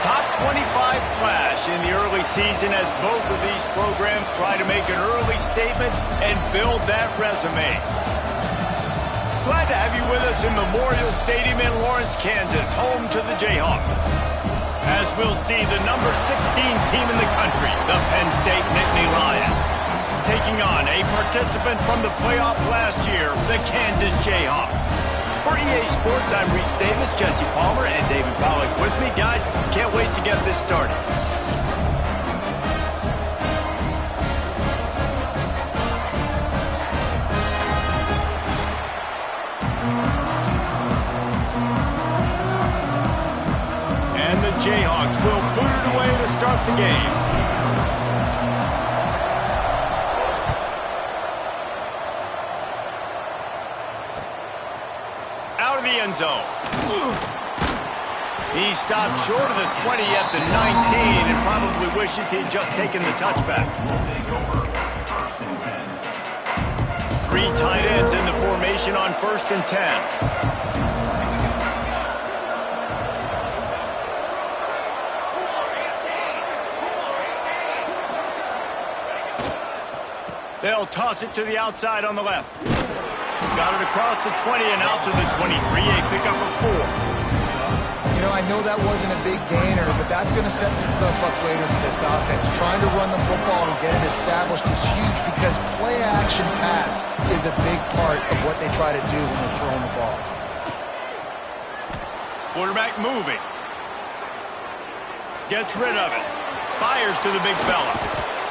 Top 25 clash in the early season as both of these programs try to make an early statement and build that resume. Glad to have you with us in Memorial Stadium in Lawrence, Kansas, home to the Jayhawks. As we'll see the number 16 team in the country, the Penn State Nittany Lions, taking on a participant from the playoff last year, the Kansas Jayhawks. For EA Sports, I'm Reese Davis, Jesse Palmer, and David Pollack with me. Guys, can't wait to get this started. And the Jayhawks will boot it away to start the game. Out of the end zone. He stopped short of the 20 at the 19 and probably wishes he'd just taken the touchback. 3 tight ends in the formation on 1st and 10. They'll toss it to the outside on the left. Got it across the 20 and out to the 23, a pickup of 4. You know, I know that wasn't a big gainer, but that's going to set some stuff up later for this offense. Trying to run the football and get it established is huge because play-action pass is a big part of what they try to do when they're throwing the ball. Quarterback moving. Gets rid of it. Fires to the big fella.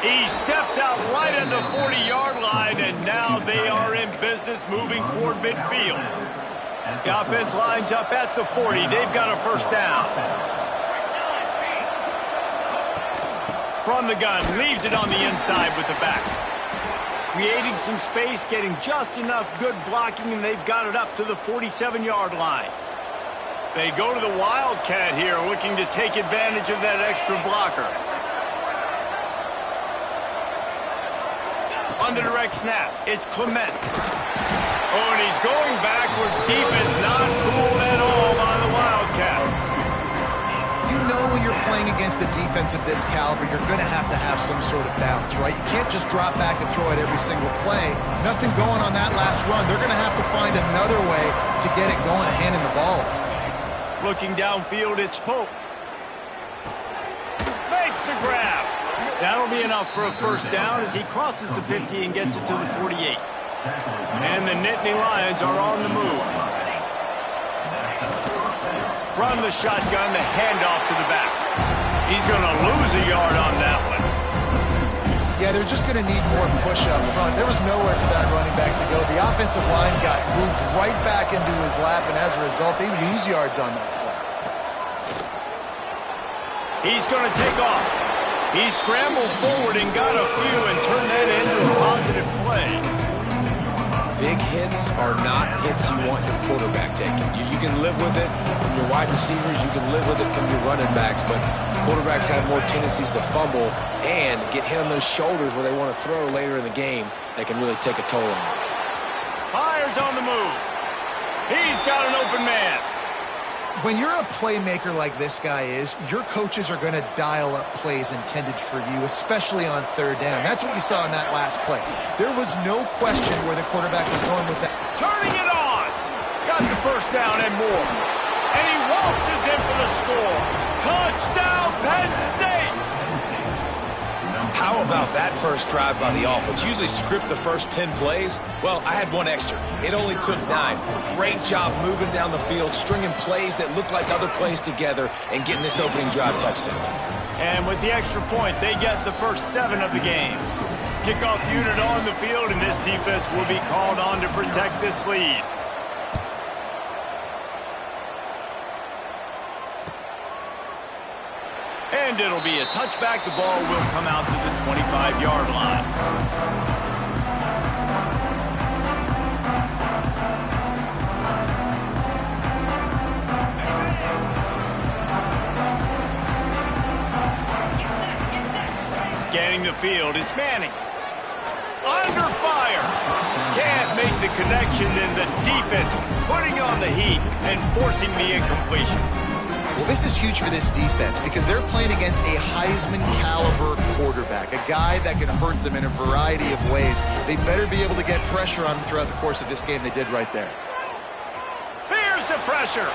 He steps out right at the 40-yard line, and now they are in business moving toward midfield. The offense lines up at the 40. They've got a first down. From the gun, leaves it on the inside with the back. Creating some space, getting just enough good blocking, and they've got it up to the 47-yard line. They go to the Wildcat here, looking to take advantage of that extra blocker. On the direct snap, it's Clements. Oh, and he's going backwards. Defense not fooled at all by the Wildcats. You know when you're playing against a defense of this caliber, you're going to have some sort of balance, right? You can't just drop back and throw it every single play. Nothing going on that last run. They're going to have to find another way to get it going and handing the ball off. Looking downfield, it's Pope. Makes the grab. That'll be enough for a first down as he crosses the 50 and gets it to the 48. And the Nittany Lions are on the move. From the shotgun, the handoff to the back. He's going to lose a yard on that one. Yeah, they're just going to need more push up front. There was nowhere for that running back to go. The offensive line got moved right back into his lap, and as a result, they lose yards on that play. He's going to take off. He scrambled forward and got a few and turned that into a positive play. Big hits are not hits you want your quarterback taking. You can live with it from your wide receivers. You can live with it from your running backs. But quarterbacks have more tendencies to fumble and get hit on those shoulders where they want to throw later in the game. That can really take a toll on them. Byers on the move. He's got an open man. When you're a playmaker like this guy is, your coaches are going to dial up plays intended for you, especially on 3rd down. That's what you saw in that last play. There was no question where the quarterback was going with that. Turning it on. Got the first down and more. And he waltzes in for the score. Touchdown, Penn State. How about that first drive by the offense? Usually script the first 10 plays. Well, I had one extra. It only took 9. Great job moving down the field, stringing plays that look like other plays together, and getting this opening drive touchdown. And with the extra point, they get the first 7 of the game. Kickoff unit on the field, and this defense will be called on to protect this lead. And it'll be a touchback. The ball will come out to the 25-yard line. Scanning the field, it's Manning. Under fire. Can't make the connection, and the defense putting on the heat and forcing the incompletion. Well, this is huge for this defense because they're playing against a Heisman-caliber quarterback, a guy that can hurt them in a variety of ways. They better be able to get pressure on them throughout the course of this game. They did right there. Here's the pressure.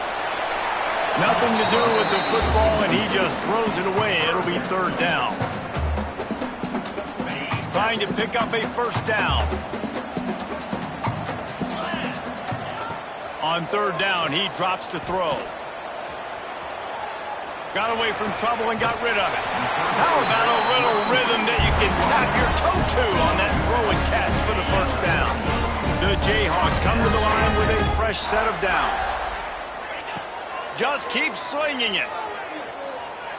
Nothing to do with the football, and he just throws it away. It'll be 3rd down. Trying to pick up a first down. On 3rd down, he drops to throw. Got away from trouble and got rid of it. How about a little rhythm that you can tap your toe to on that throw and catch for the first down? The Jayhawks come to the line with a fresh set of downs. Just keep slinging it.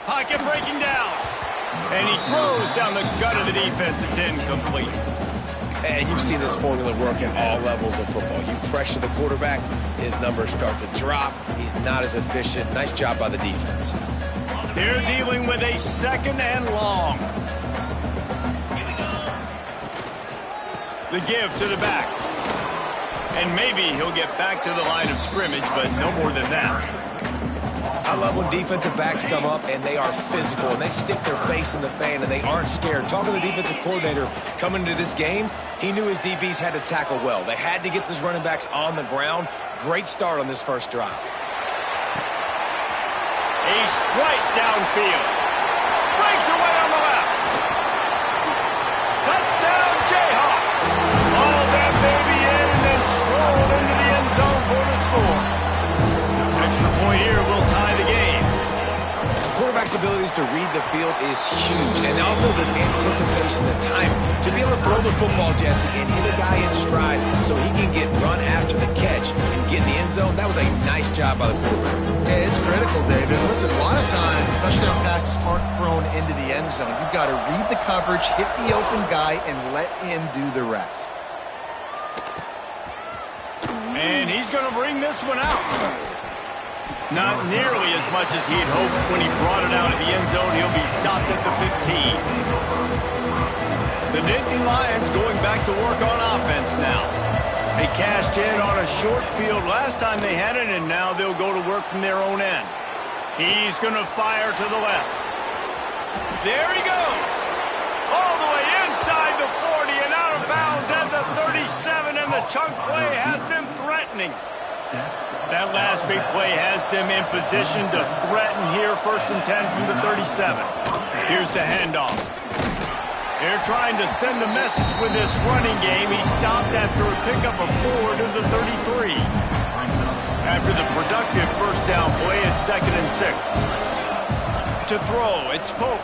Pocket breaking down. And he throws down the gut of the defense. It's incomplete. And you've seen this formula work at all levels of football. You pressure the quarterback, his numbers start to drop. He's not as efficient. Nice job by the defense. They're dealing with a 2nd and long. The give to the back. And maybe he'll get back to the line of scrimmage, but no more than that. I love when defensive backs come up and they are physical and they stick their face in the fan and they aren't scared. Talking to the defensive coordinator coming into this game, he knew his DBs had to tackle well. They had to get these running backs on the ground. Great start on this first drive. A strike downfield. Breaks away on the left. Touchdown, Jayhawks. All that baby in and then strolled into the end zone for the score. Extra point here will tie the game. Quarterback's abilities to read the field is huge, and also the anticipation, the time to be able to throw the football, Jesse, and hit a guy in stride so he can get run after the catch and get in the end zone. That was a nice job by the quarterback. Yeah, it's critical, David. Listen, a lot of times touchdown passes aren't thrown into the end zone. You've got to read the coverage, hit the open guy, and let him do the rest. And he's going to bring this one out. Not nearly as much as he had hoped when he brought it out of the end zone. He'll be stopped at the 15. The Nittany Lions going back to work on offense now. They cashed in on a short field last time they had it, and now they'll go to work from their own end. He's going to fire to the left. There he goes. All the way inside the 40 and out of bounds at the 37, and the chunk play has them threatening. That last big play has them in position to threaten here, 1st and 10 from the 37. Here's the handoff. They're trying to send a message with this running game. He stopped after a pickup of 4 to the 33. After the productive first down play, it's 2nd and 6. To throw, it's Pope.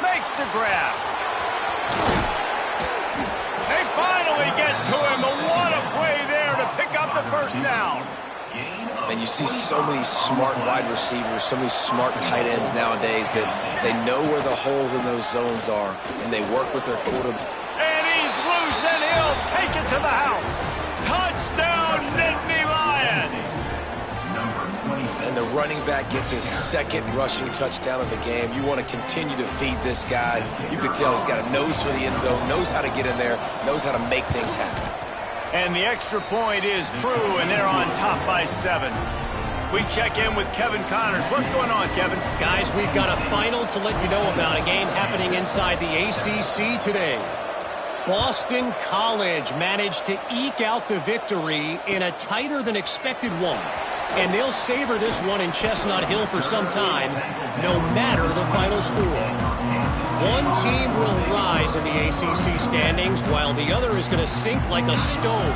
Makes the grab. They finally get to him. What a play there to pick up the first down. And you see so many smart wide receivers, so many smart tight ends nowadays that they know where the holes in those zones are, and they work with their quarterback. And he's loose, and he'll take it to the house. Touchdown, Nittany Lions. And the running back gets his 2nd rushing touchdown of the game. You want to continue to feed this guy. You could tell he's got a nose for the end zone, knows how to get in there, knows how to make things happen. And the extra point is true, and they're on top by 7. We check in with Kevin Connors. What's going on, Kevin? Guys, we've got a final to let you know about, a game happening inside the ACC today. Boston College managed to eke out the victory in a tighter than expected one. And they'll savor this one in Chestnut Hill for some time, no matter the final score. One team will rise in the ACC standings while the other is going to sink like a stone.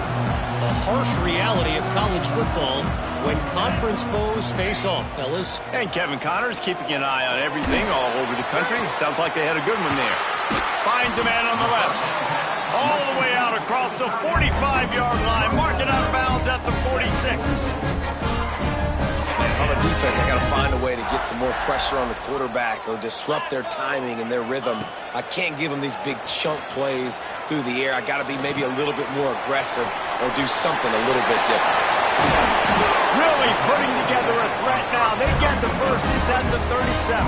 The harsh reality of college football when conference foes face off, fellas. And Kevin Connors keeping an eye on everything all over the country. Sounds like they had a good one there. Finds a man on the left. All the way out across the 45-yard line. Marking out of bounds at the 46. On the defense, I got to find a way to get some more pressure on the quarterback or disrupt their timing and their rhythm. I can't give them these big chunk plays through the air. I got to be maybe a little bit more aggressive or do something a little bit different. Really putting together a threat now. They get the first. It's at the 37.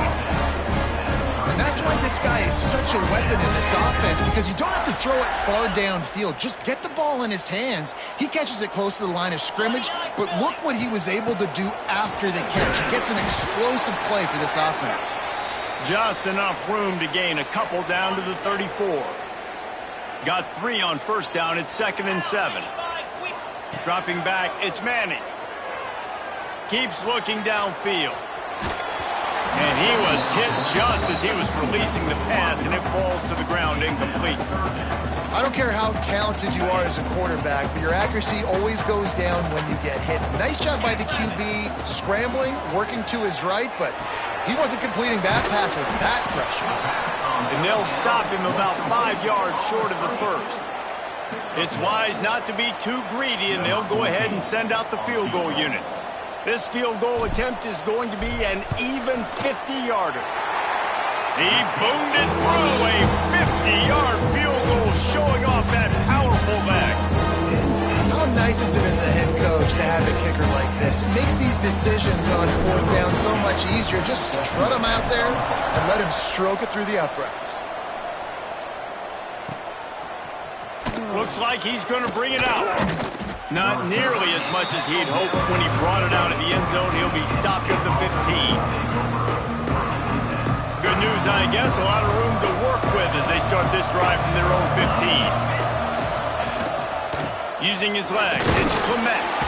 And that's why this guy is such a weapon in this offense, because you don't have to throw it far downfield. Just get the ball in his hands. He catches it close to the line of scrimmage, but look what he was able to do after the catch. He gets an explosive play for this offense. Just enough room to gain a couple down to the 34. Got 3 on first down. It's 2nd and 7. Dropping back, it's Manning. Keeps looking downfield. And he was hit just as he was releasing the pass, and it falls to the ground incomplete. I don't care how talented you are as a quarterback, but your accuracy always goes down when you get hit. Nice job by the QB, scrambling, working to his right, but he wasn't completing that pass with that pressure. And they'll stop him about 5 yards short of the first. It's wise not to be too greedy, and they'll go ahead and send out the field goal unit. This field goal attempt is going to be an even 50-yarder. He boomed it through a 50-yard field goal, showing off that powerful leg. How nice is it as a head coach to have a kicker like this? It makes these decisions on 4th down so much easier. Just strut him out there and let him stroke it through the uprights. Looks like he's going to bring it out. Not nearly as much as he'd hoped when he brought it out of the end zone. He'll be stopped at the 15. Good news, I guess. A lot of room to work with as they start this drive from their own 15. Using his legs, it's Clements.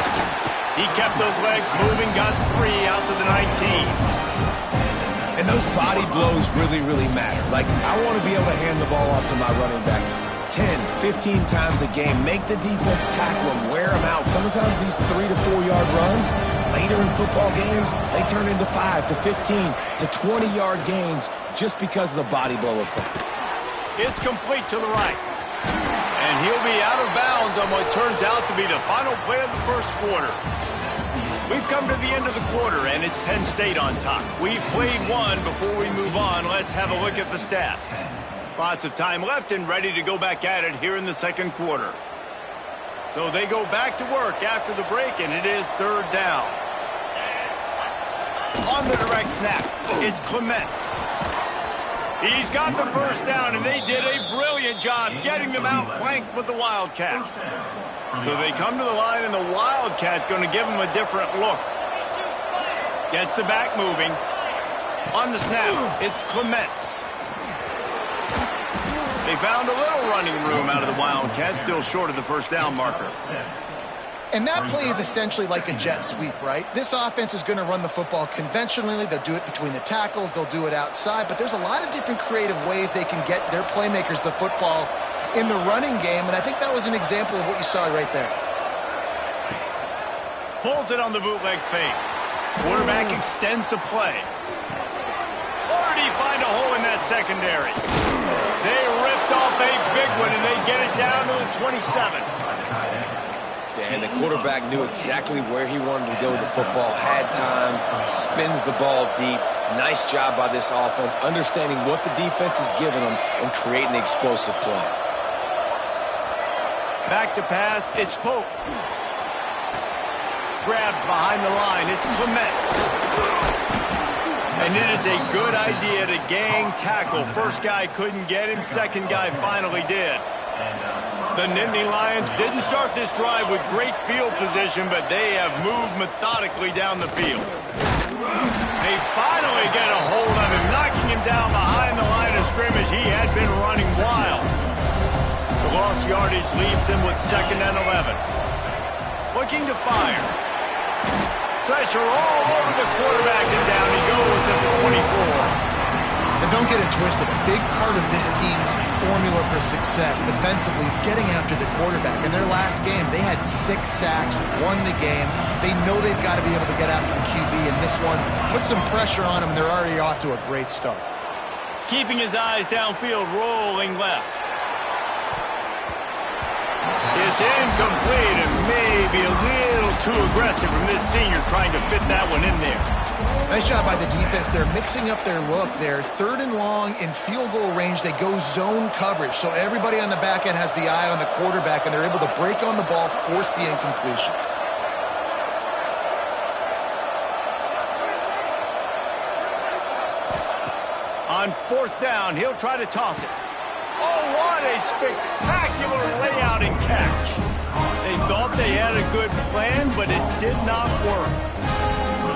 He kept those legs moving, got 3 out to the 19. And those body blows really, really matter. Like, I want to be able to hand the ball off to my running back 10, 15 times a game. Make the defense tackle them, wear them out. Sometimes these 3 to 4 yard runs, later in football games, they turn into 5 to 15 to 20 yard gains just because of the body blow effect. It's complete to the right. And he'll be out of bounds on what turns out to be the final play of the first quarter. We've come to the end of the quarter, and it's Penn State on top. We've played one. Before we move on, let's have a look at the stats. Lots of time left and ready to go back at it here in the second quarter. So they go back to work after the break, and it is 3rd down. On the direct snap, it's Clements. He's got the first down, and they did a brilliant job getting them outflanked with the Wildcat. So they come to the line, and the Wildcat going to give them a different look. Gets the back moving. On the snap, it's Clements. They found a little running room out of the Wildcat, still short of the first down marker. And that play is essentially like a jet sweep, right? This offense is going to run the football conventionally. They'll do it between the tackles. They'll do it outside. But there's a lot of different creative ways they can get their playmakers the football in the running game. And I think that was an example of what you saw right there. Pulls it on the bootleg fake. Quarterback extends the play. Already find a hole in that secondary. They ripped off a big one, and they get it down to the 27. Yeah, and the quarterback knew exactly where he wanted to go with the football, had time, spins the ball deep. Nice job by this offense, understanding what the defense is giving them and creating the explosive play. Back to pass, it's Pope. Grabbed behind the line, it's Clements. And it is a good idea to gang tackle. First guy couldn't get him, second guy finally did. The Nittany Lions didn't start this drive with great field position, but they have moved methodically down the field. They finally get a hold of him, knocking him down behind the line of scrimmage. He had been running wild. The lost yardage leaves him with 2nd and 11. Looking to fire. Pressure all over the quarterback, and down he goes at the 24. And Well, don't get it twisted. A big part of this team's formula for success defensively is getting after the quarterback. In their last game, they had 6 sacks, won the game. They know they've got to be able to get after the QB, and this one put some pressure on them, and they're already off to a great start. Keeping his eyes downfield, rolling left. It's incomplete and maybe a little too aggressive from this senior trying to fit that one in there. Nice job by the defense. They're mixing up their look. They're 3rd and long in field goal range. They go zone coverage. So everybody on the back end has the eye on the quarterback, and they're able to break on the ball, force the incompletion. On 4th down, he'll try to toss it. Oh, what a spectacular layout and catch. They thought they had a good plan, but it did not work.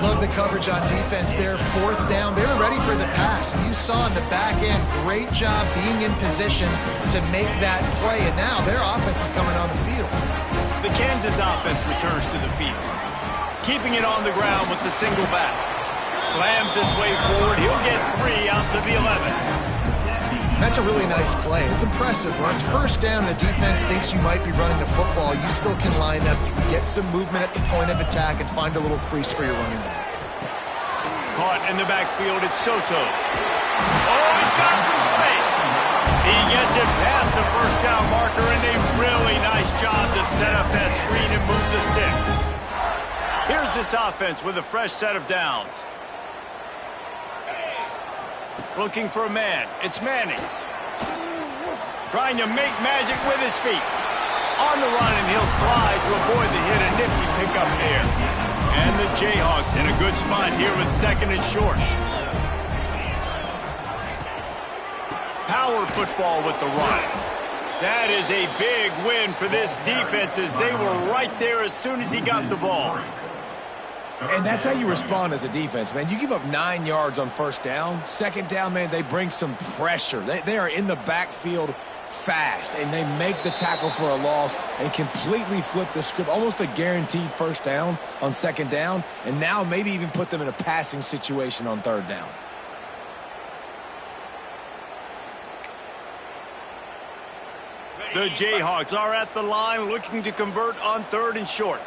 Love the coverage on defense there. 4th down. They were ready for the pass. And you saw in the back end, great job being in position to make that play. And now their offense is coming on the field. The Kansas offense returns to the field. Keeping it on the ground with the single back. Slams his way forward. He'll get 3 out to the 11. That's a really nice play. It's impressive. When it's 1st down, the defense thinks you might be running the football. You still can line up. You can get some movement at the point of attack and find a little crease for your running back. Caught in the backfield, it's Soto. Oh, he's got some space. He gets it past the 1st down marker, and a really nice job to set up that screen and move the sticks. Here's this offense with a fresh set of downs. Looking for a man. It's Manning. Trying to make magic with his feet. On the run, and he'll slide to avoid the hit. A nifty pickup there. And the Jayhawks in a good spot here with 2nd and short. Power football with the run. That is a big win for this defense as they were right there as soon as he got the ball. And that's how you respond as a defense, man. You give up 9 yards on 1st down. 2nd down, man, they bring some pressure. They are in the backfield fast, and they make the tackle for a loss and completely flip the script. Almost a guaranteed 1st down on 2nd down, and now maybe even put them in a passing situation on 3rd down. The Jayhawks are at the line looking to convert on 3rd and short.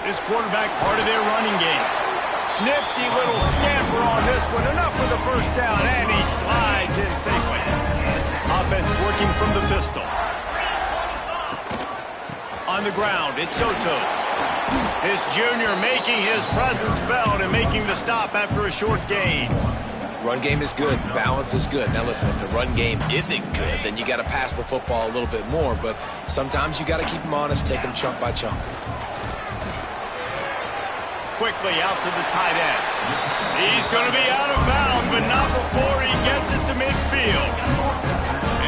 This quarterback part of their running game. Nifty little scamper on this one. Enough for the 1st down, and he slides in safely. Offense working from the pistol. On the ground, it's Soto. This junior making his presence felt and making the stop after a short gain. Run game is good. Balance is good. Now, listen, if the run game isn't good, then you got to pass the football a little bit more. But sometimes you got to keep them honest, take them chunk by chunk. Quickly out to the tight end. He's going to be out of bounds, but not before he gets it to midfield.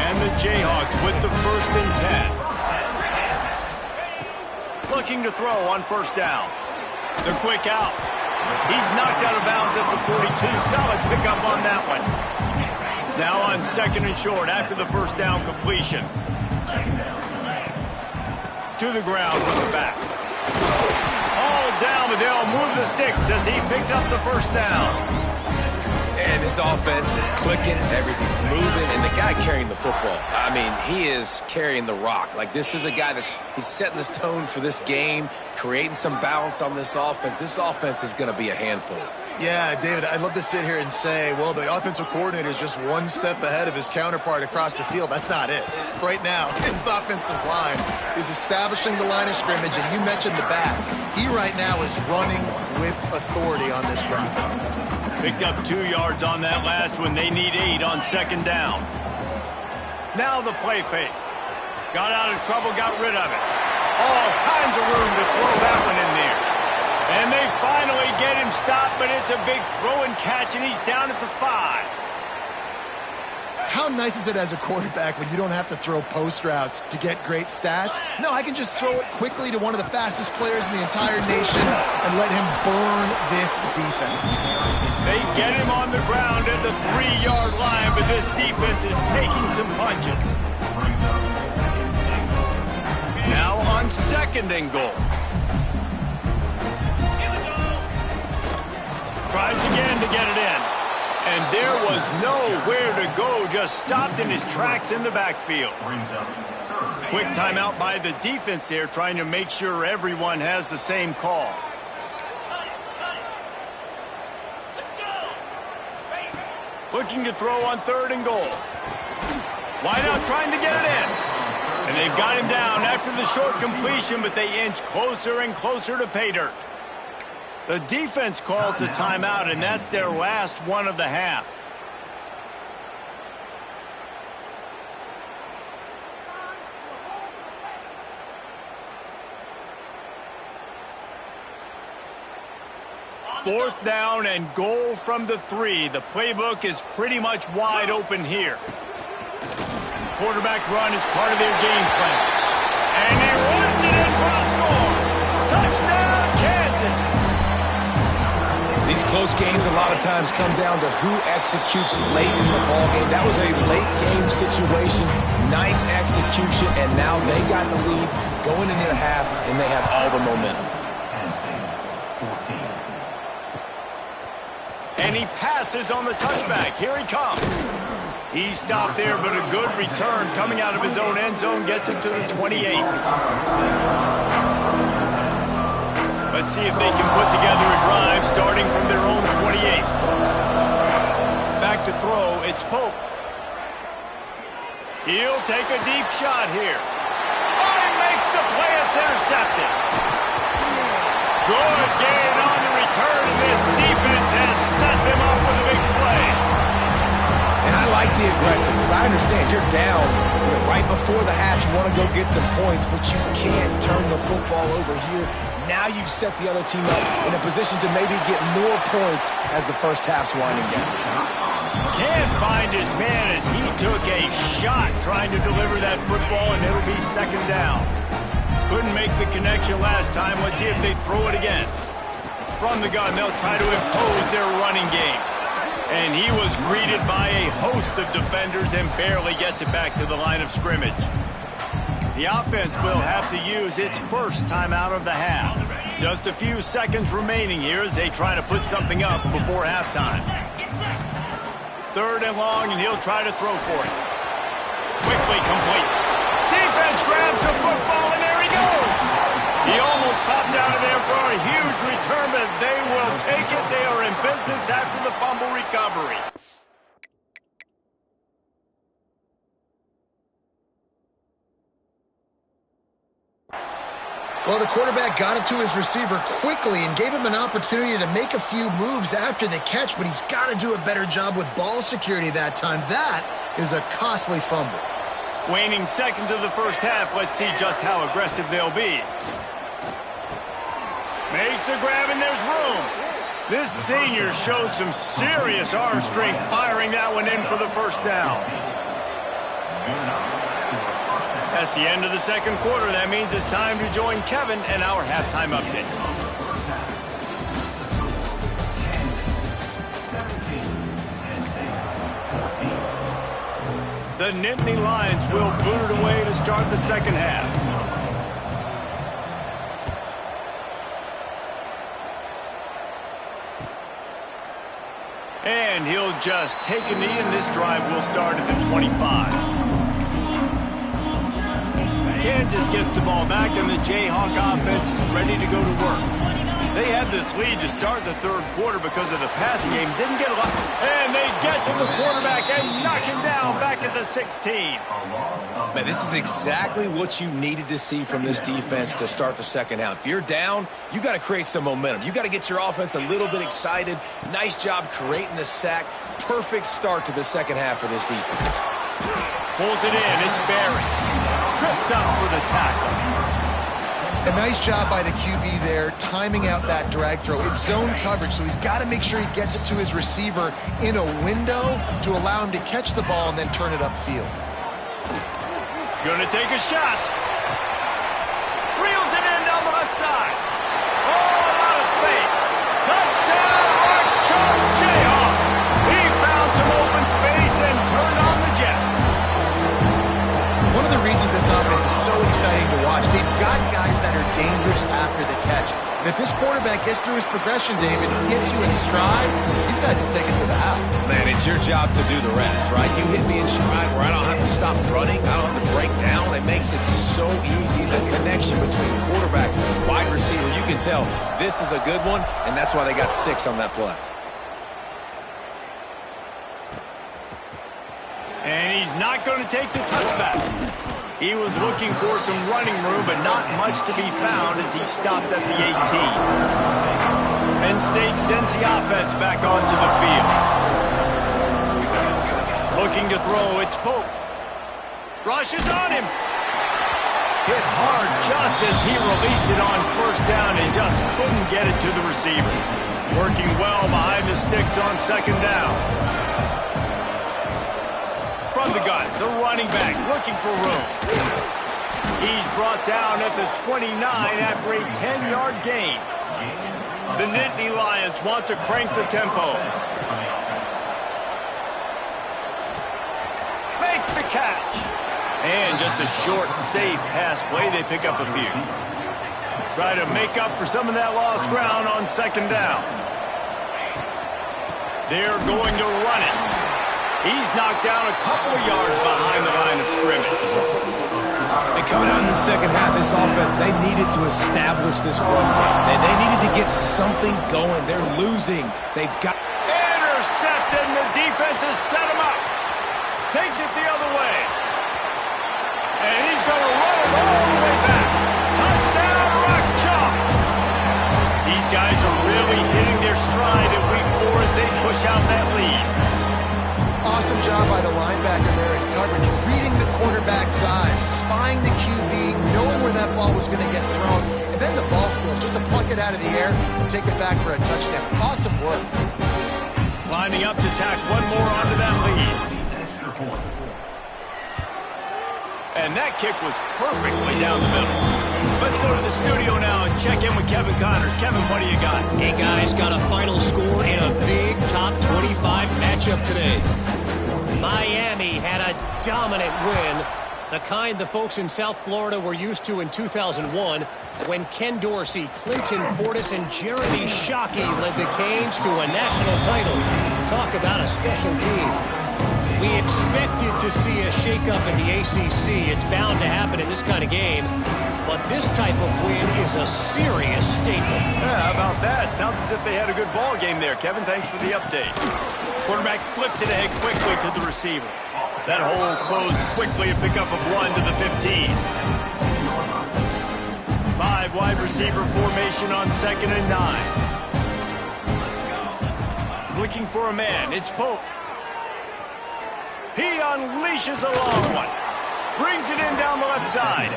And the Jayhawks with the 1st and 10. Looking to throw on 1st down. The quick out. He's knocked out of bounds at the 42. Solid pickup on that one. Now on 2nd and short after the 1st down completion. To the ground with the back. All down, but they'll move the sticks as he picks up the 1st down. And this offense is clicking, everything's moving, and the guy carrying the football, I mean, he is carrying the rock. Like, this is a guy he's setting this tone for this game, creating some balance on this offense. This offense is going to be a handful. Yeah, David, I'd love to sit here and say, well, the offensive coordinator is just one step ahead of his counterpart across the field. That's not it. Right now, his offensive line is establishing the line of scrimmage, and you mentioned the back. He right now is running with authority on this drive. Picked up 2 yards on that last one. They need 8 on 2nd down. Now the play fake. Got out of trouble, got rid of it. All kinds of room to throw that one in there. And they finally get him stopped, but it's a big throw and catch, and he's down at the 5. How nice is it as a quarterback when you don't have to throw post routes to get great stats? No, I can just throw it quickly to one of the fastest players in the entire nation and let him burn this defense. They get him on the ground at the 3-yard line, but this defense is taking some punches. Now on 2nd and goal. Tries again to get it in. And there was nowhere to go, just stopped in his tracks in the backfield. Quick timeout by the defense there, trying to make sure everyone has the same call. Looking to throw on 3rd and goal. Wide out trying to get it in. And they've got him down after the short completion, but they inch closer and closer to pay dirt. The defense calls the timeout, and that's their last one of the half. Fourth down and goal from the 3. The playbook is pretty much wide open here. Quarterback run is part of their game plan. And he runs it in for a score. Touchdown, Kansas. These close games a lot of times come down to who executes late in the ball game. That was a late game situation. Nice execution, and now they got the lead going into the half, and they have all the momentum. And he passes on the touchback. Here he comes. He stopped there, but a good return coming out of his own end zone gets him to the 28. Let's see if they can put together a drive starting from their own 28. Back to throw, it's Pope. He'll take a deep shot here. Oh, he makes the play, it's intercepted. Good gain on the return, and this defense has set them up with a big play. And I like the aggressiveness. I understand you're down right before the half. You want to go get some points, but you can't turn the football over here. Now you've set the other team up in a position to maybe get more points as the first half's winding down. Can't find his man as he took a shot trying to deliver that football, and it'll be 2nd down. Couldn't make the connection last time. Let's see if they throw it again. From the gun, they'll try to impose their running game. And he was greeted by a host of defenders and barely gets it back to the line of scrimmage. The offense will have to use its first timeout of the half. Just a few seconds remaining here as they try to put something up before halftime. 3rd and long, and he'll try to throw for it. Quickly complete. Defense grabs the football, and there he goes. He almost popped out of there for a huge return, but they will take it. They are in business after the fumble recovery. Well, the quarterback got it to his receiver quickly and gave him an opportunity to make a few moves after the catch, but he's got to do a better job with ball security that time. That is a costly fumble. Waning seconds of the first half. Let's see just how aggressive they'll be. Makes a grab, and there's room. This senior showed some serious arm strength firing that one in for the first down. That's the end of the second quarter. That means it's time to join Kevin and our halftime update. The Nittany Lions will boot it away to start the second half. And he'll just take a knee, and this drive will start at the 25. Kansas gets the ball back, and the Jayhawk offense is ready to go to work. They had this lead to start the third quarter because of the passing game. Didn't get a lot. And they get to the quarterback and knock him down back at the 16. Man, this is exactly what you needed to see from this defense to start the second half. If you're down, you got to create some momentum. You got to get your offense a little bit excited. Nice job creating the sack. Perfect start to the second half for this defense. Pulls it in. It's Barry. Tripped up for the tackle. A nice job by the QB there, timing out that drag throw. It's zone coverage, so he's got to make sure he gets it to his receiver in a window to allow him to catch the ball and then turn it upfield. Gonna take a shot. Reels it in down the left side. Oh, a lot of space. Touchdown, Archer Jayhawk. He found some open space and turned on the Jets. One of the reasons this offense is so exciting to watch, they've got guys that are dangerous after the catch. And if this quarterback gets through his progression, David, he hits you in stride, these guys will take it to the house. Man, it's your job to do the rest, right? You hit me in stride where I don't have to stop running. I don't have to break down. It makes it so easy. The connection between quarterback and wide receiver, you can tell this is a good one, and that's why they got 6 on that play. And he's not going to take the touchback. He was looking for some running room, but not much to be found as he stopped at the 18. Penn State sends the offense back onto the field. Looking to throw, it's Pope. Rushes on him. Hit hard just as he released it on first down and just couldn't get it to the receiver. Working well behind the sticks on second down. From the gun, the running back looking for room. He's brought down at the 29 after a 10-yard gain. The Nittany Lions want to crank the tempo. Makes the catch. And just a short, safe pass play. They pick up a few. Try to make up for some of that lost ground on second down. They're going to run it. He's knocked down a couple of yards behind the line of scrimmage. And coming out in the second half, this offense, they needed to establish this run game. They needed to get something going. They're losing. They've got... Intercepted, and the defense has set him up. Takes it the other way. And he's going to run it all the way back. Touchdown, Rock Chalk. These guys are really hitting their stride in week 4 as they push out that lead. Awesome job by the linebacker there in coverage, reading the quarterback's eyes, spying the QB, knowing where that ball was going to get thrown, and then the ball skills, just to pluck it out of the air and take it back for a touchdown. Awesome work. Lining up to tack one more onto that lead. And that kick was perfectly down the middle. Let's go to the studio now and check in with Kevin Connors. Kevin, what do you got? Hey, guys, got a final score in a big top 25 matchup today. Miami had a dominant win, the kind the folks in South Florida were used to in 2001 when Ken Dorsey, Clinton Portis, and Jeremy Shockey led the Canes to a national title. Talk about a special team. We expected to see a shakeup in the ACC. It's bound to happen in this kind of game. But this type of win is a serious statement. Yeah, how about that? Sounds as if they had a good ball game there. Kevin, thanks for the update. Quarterback flips it ahead quickly to the receiver. That hole closed quickly, a pickup of 1 to the 15. 5 wide receiver formation on 2nd and 9. Looking for a man. It's Pope. He unleashes a long one. Brings it in down the left side.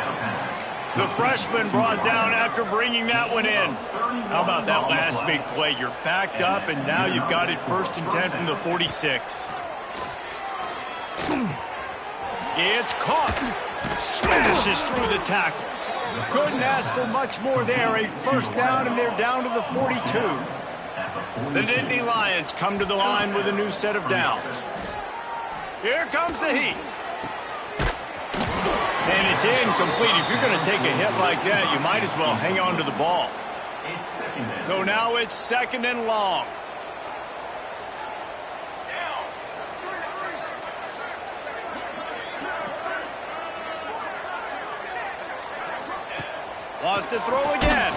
The freshman brought down after bringing that one in. How about that last big play? You're backed up, and now you've got it 1st and 10 from the 46. It's caught. Smashes through the tackle. Couldn't ask for much more there. A 1st down, and they're down to the 42. The Nittany Lions come to the line with a new set of downs. Here comes the heat. And it's incomplete. If you're going to take a hit like that, you might as well hang on to the ball. So now it's 2nd and long. Lost to throw again.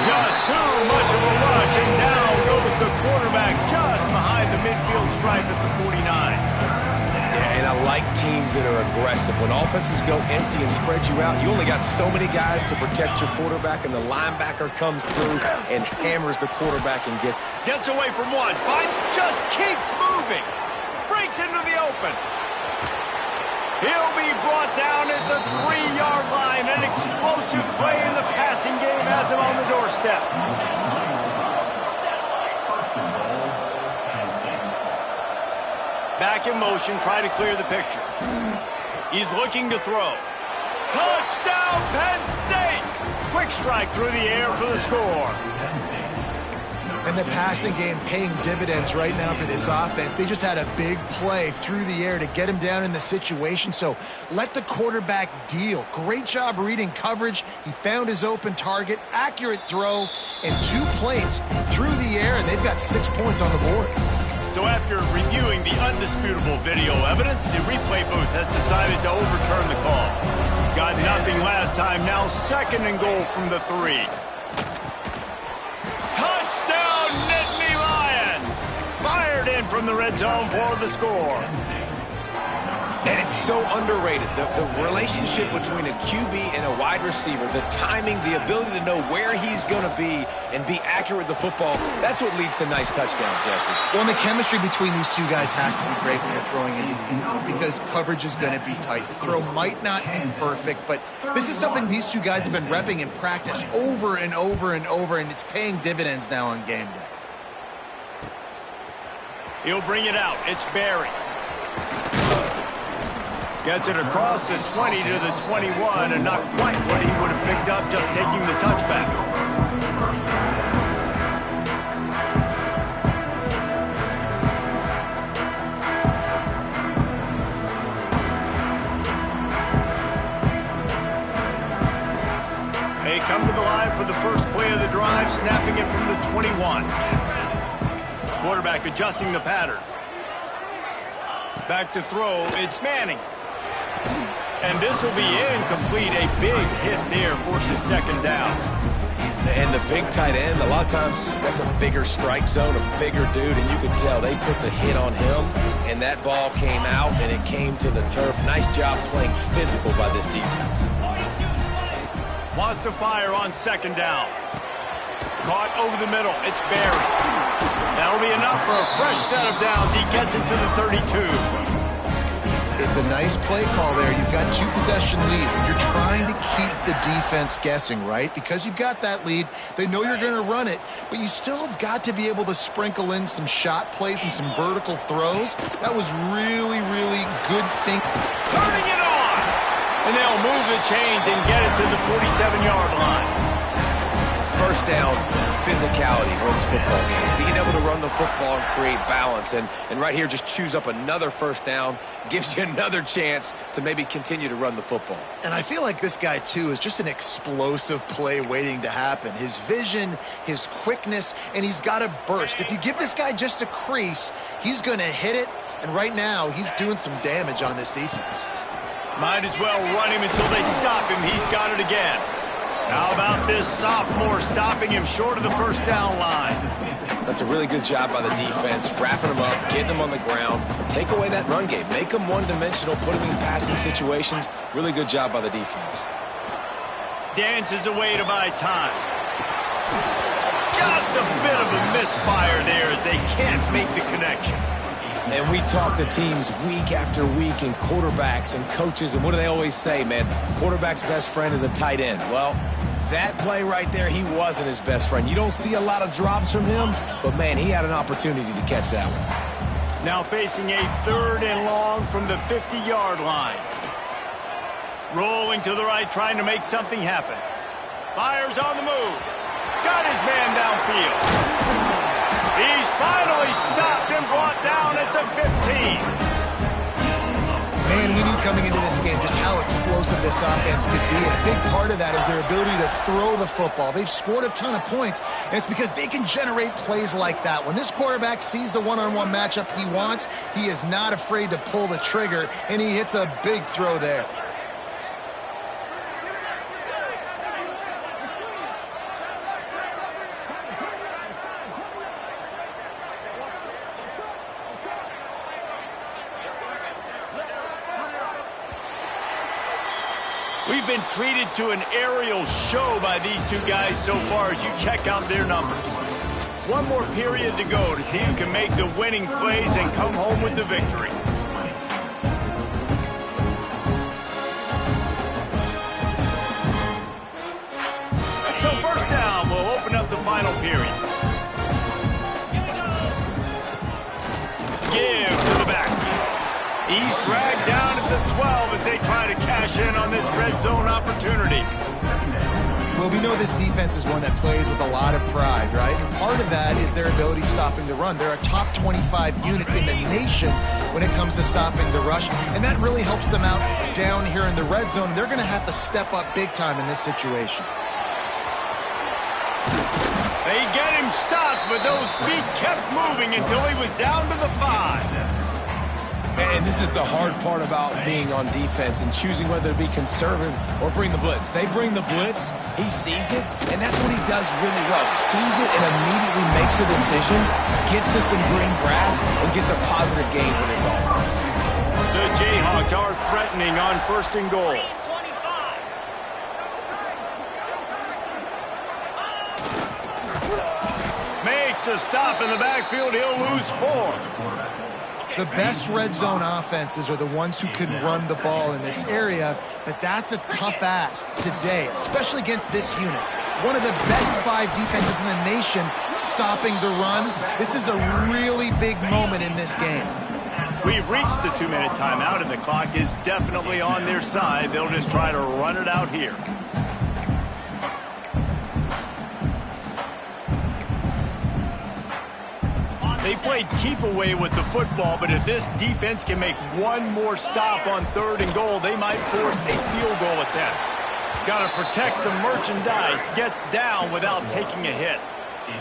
Just too much of a rush, and down goes the quarterback just behind the midfield stripe at the 49. Yeah, and I like teams that are aggressive. When offenses go empty and spread you out, you only got so many guys to protect your quarterback, and the linebacker comes through and hammers the quarterback and gets away from one. Just keeps moving. Breaks into the open. He'll be brought down at the 3-yard line. An explosive play in the passing game has him on the doorstep. Back in motion, try to clear the picture. He's looking to throw. Touchdown, Penn State! Quick strike through the air for the score. And the passing game paying dividends right now for this offense. They just had a big play through the air to get him down in the situation. So let the quarterback deal. Great job reading coverage. He found his open target, accurate throw, and 2 plays through the air, and they've got 6 points on the board. So after reviewing the undisputable video evidence, the replay booth has decided to overturn the call. Got nothing last time, now 2nd and goal from the 3. Touchdown, Nittany Lions! Fired in from the red zone for the score. And it's so underrated, the relationship between a QB and a wide receiver, the timing, the ability to know where he's going to be and be accurate with the football, that's what leads to nice touchdowns, Jesse. Well, and the chemistry between these two guys has to be great when you're throwing into the end zone because coverage is going to be tight. The throw might not be perfect, but this is something these two guys have been repping in practice over and over and over, and it's paying dividends now on game day. He'll bring it out. It's Barry. Gets it across the 20 to the 21, and not quite what he would have picked up just taking the touchback. They come to the line for the first play of the drive, snapping it from the 21. Quarterback adjusting the pattern. Back to throw, it's Manning. And this will be incomplete. A big hit there forces 2nd down. And the big tight end, a lot of times that's a bigger strike zone, a bigger dude, and you can tell they put the hit on him, and that ball came out, and it came to the turf. Nice job playing physical by this defense. Wants to fire on 2nd down. Caught over the middle. It's Barry. That'll be enough for a fresh set of downs. He gets it to the 32. It's a nice play call there. You've got 2-possession lead. You're trying to keep the defense guessing, right? Because you've got that lead, they know you're going to run it, but you still have got to be able to sprinkle in some shot plays and some vertical throws. That was really, really good thinking. Turning it on! And they'll move the chains and get it to the 47-yard line. First down, physicality wins football games. Being able to run the football and create balance. And right here, just choose up another first down, gives you another chance to maybe continue to run the football. And I feel like this guy, too, is just an explosive play waiting to happen. His vision, his quickness, and he's got a burst. If you give this guy just a crease, he's going to hit it. And right now, he's doing some damage on this defense. Might as well run him until they stop him. He's got it again. How about this sophomore stopping him short of the first down line? That's a really good job by the defense, wrapping him up, getting him on the ground. Take away that run game. Make him one-dimensional, put him in passing situations. Really good job by the defense. Dances away to buy time. Just a bit of a misfire there as they can't make the connection. And we talk to teams week after week and quarterbacks and coaches, and what do they always say, man? Quarterback's best friend is a tight end. Well, that play right there, he wasn't his best friend. You don't see a lot of drops from him, but, man, he had an opportunity to catch that one. Now facing a 3rd and long from the 50-yard line. Rolling to the right, trying to make something happen. Fires on the move. Got his man downfield. He's finally stopped and brought down at the 15. Man, we knew coming into this game just how explosive this offense could be, and a big part of that is their ability to throw the football. They've scored a ton of points, and it's because they can generate plays like that. When this quarterback sees the one-on-one matchup he wants, he is not afraid to pull the trigger, and he hits a big throw there. We've been treated to an aerial show by these two guys so far as you check out their numbers. One more period to go to see who can make the winning plays and come home with the victory. So first down will open up the final period. Give to the back. He's dragged down at the 12 as they try to cash in on this red zone opportunity. Well, Well, we know this defense is one that plays with a lot of pride, right? And part of that is their ability stopping the run. They're a top 25 unit in the nation when it comes to stopping the rush, and that really helps them out down here in the red zone. They're going to have to step up big time in this situation. They get him stopped, but those feet kept moving until he was down to the 5. And this is the hard part about being on defense and choosing whether to be conservative or bring the blitz. They bring the blitz, he sees it, and that's what he does really well. Sees it and immediately makes a decision, gets to some green grass, and gets a positive gain for this offense. The Jayhawks are threatening on 1st and goal. Makes a stop in the backfield. He'll lose 4. The best red zone offenses are the ones who can run the ball in this area, but that's a tough ask today, especially against this unit. One of the best 5 defenses in the nation stopping the run. This is a really big moment in this game. We've reached the 2-minute timeout, and the clock is definitely on their side. They'll just try to run it out here. They played keep away with the football, but if this defense can make one more stop on 3rd and goal, they might force a field goal attempt. Got to protect the merchandise. Gets down without taking a hit.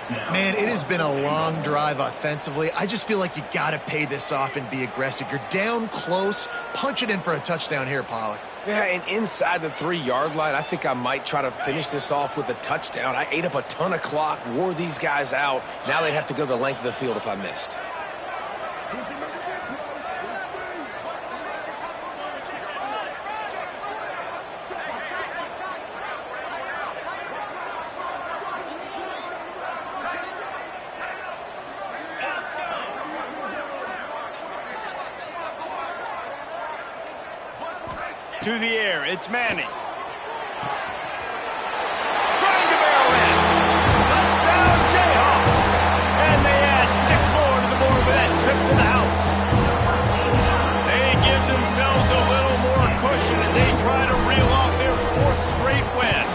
Man, it has been a long drive offensively. I just feel like you got to pay this off and be aggressive. You're down close. Punch it in for a touchdown here, Pollock. Yeah, and inside the 3-yard line, I think I might try to finish this off with a touchdown. I ate up a ton of clock, wore these guys out. Now they'd have to go the length of the field if I missed. To the air, it's Manning. Trying to barrel in. Touchdown, Jayhawks. And they add 6 more to the board with that trip to the house. They give themselves a little more cushion as they try to reel off their 4th straight win.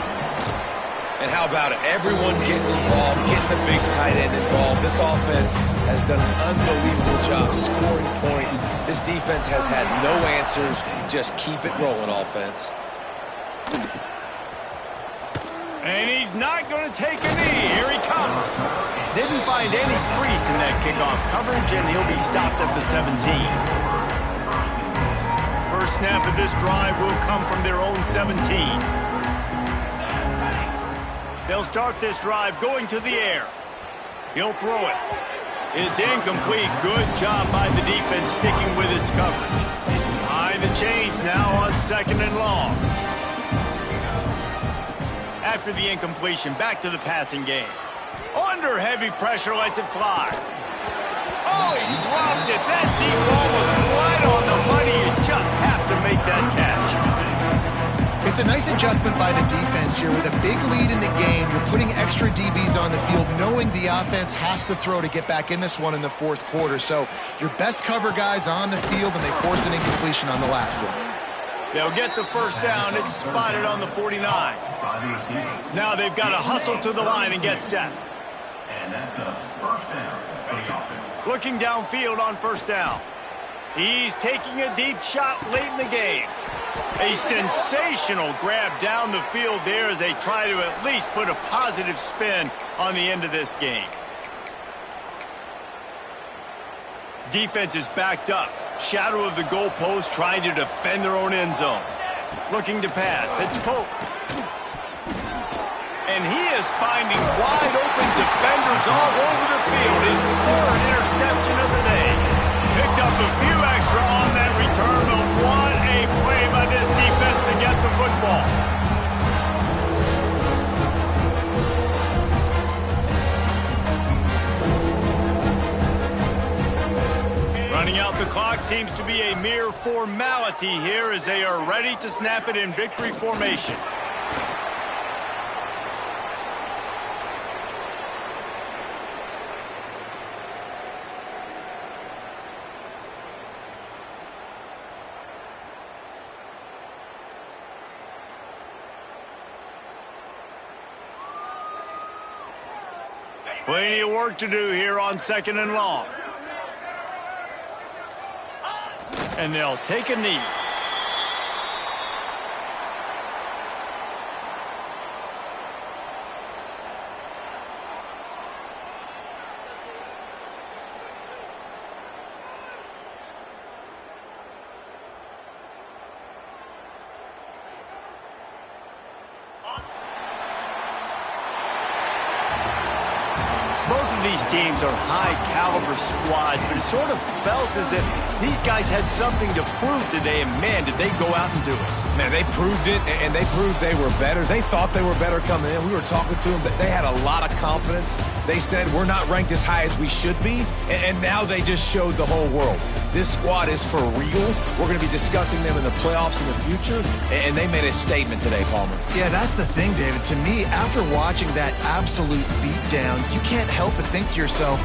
And how about it? Everyone getting involved, getting the big tight end involved. This offense has done an unbelievable job scoring points. This defense has had no answers. Just keep it rolling, offense. And he's not going to take a knee. Here he comes. Didn't find any crease in that kickoff coverage, and he'll be stopped at the 17. First snap of this drive will come from their own 17. They'll start this drive going to the air. He'll throw it. It's incomplete. Good job by the defense sticking with its coverage. Behind the chains now on 2nd and long. After the incompletion, back to the passing game. Under heavy pressure, lets it fly. Oh, he dropped it. That deep ball was right on the money. You just have to make that catch. It's a nice adjustment by the defense here. With a big lead in the game, you're putting extra DBs on the field, knowing the offense has to throw to get back in this one in the 4th quarter. So your best cover guys on the field, and they force an incompletion on the last one. They'll get the first down. It's spotted on the 49. Now they've got to hustle to the line and get set. And that's a first down for the offense. Looking downfield on 1st down. He's taking a deep shot late in the game. A sensational grab down the field there as they try to at least put a positive spin on the end of this game. Defense is backed up. Shadow of the goalpost, trying to defend their own end zone. Looking to pass. It's Pope. And he is finding wide open defenders all over the field. His 3rd interception of the day. Picked up a few extra on that return, but what a play by this defense to get the football. Running out the clock seems to be a mere formality here as they are ready to snap it in victory formation. Plenty of work to do here on 2nd and long. And they'll take a knee. Both of these teams are high-caliber squads, but it sort of felt as if these guys had something to prove today, and man, did they go out and do it. Man, they proved it, and they proved they were better. They thought they were better coming in. We were talking to them, but they had a lot of confidence. They said, we're not ranked as high as we should be, and now they just showed the whole world. This squad is for real. We're going to be discussing them in the playoffs in the future, and they made a statement today, Palmer. Yeah, that's the thing, David. To me, after watching that absolute beatdown, you can't help but think to yourself,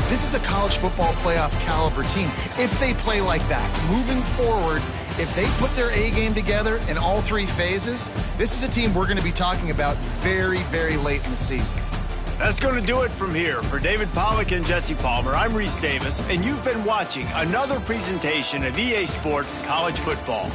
this is a college football playoff caliber team. If they play like that, moving forward, if they put their A game together in all three phases, this is a team we're going to be talking about very, very late in the season. That's going to do it from here. For David Pollack and Jesse Palmer, I'm Reese Davis, and you've been watching another presentation of EA Sports College Football.